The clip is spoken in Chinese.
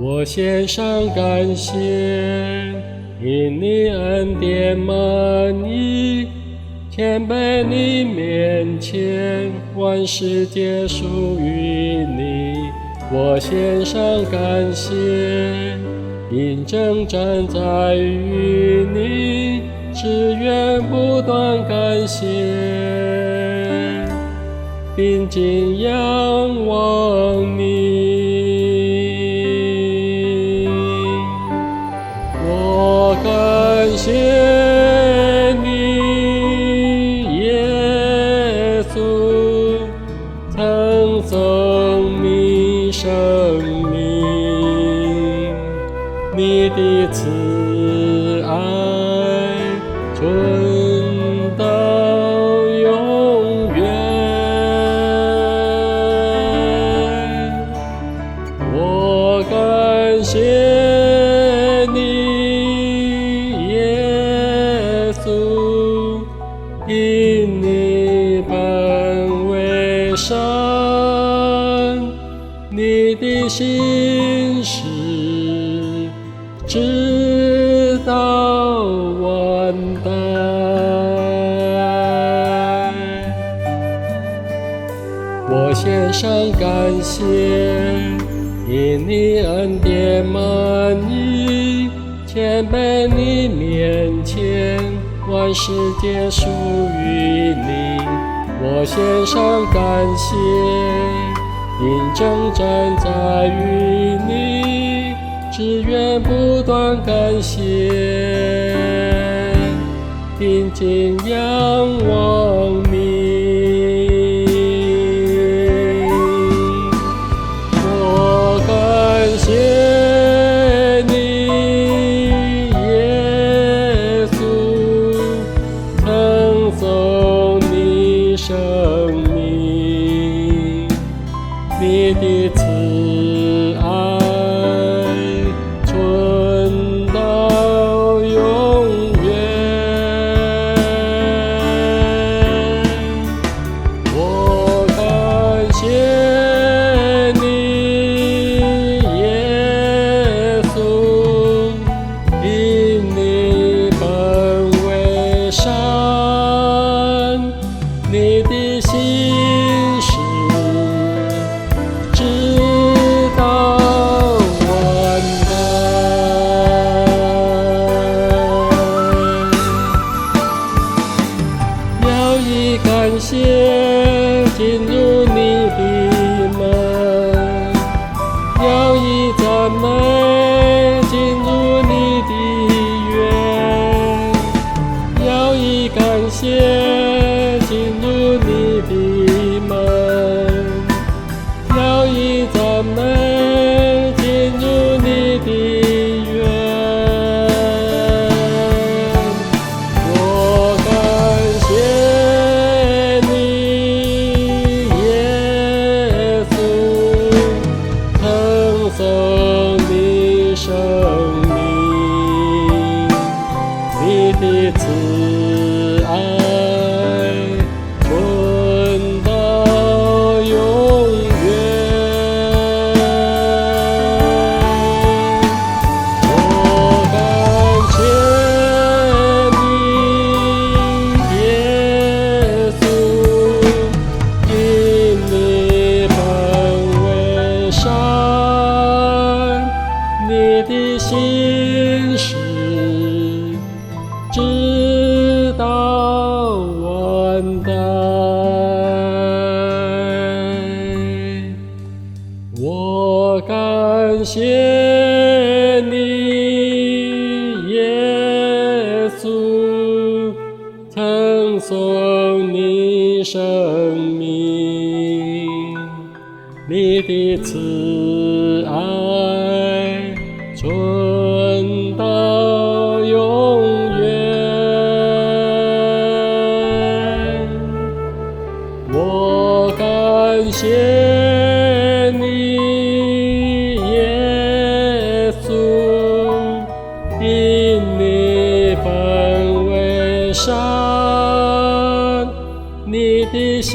我献上感谢，因你恩典满溢，谦卑你面前，万事皆属于你。我献上感谢，因征战在于你，只愿不断感谢，并尽仰望你。我感谢你，耶稣，曾送你生命，你的慈爱存到永远。我感谢你，耶稣，因你本为善，你的心事直到万代。我献上感谢，因你恩典满溢，谦卑你面前，万事皆属于你。我献上感谢，因征战在于你，只愿不断感谢，并尽仰望你。我感谢你，耶稣，曾送你生命，你的慈爱存到永远。我感谢你，耶稣，因你本为善，你的心事直到万代。要以感谢进入你的门，要以赞美进入你的院，要以感谢进入你的门，要以赞美进入你的院。我感谢你，耶稣，曾送你生命，你的慈爱存到永远。我感谢你，耶稣，因你本为善，你的心事直到万代。我感谢你，耶稣，曾送你生命，你的慈爱存到永远。我感谢你，耶稣，因你本为善，你的心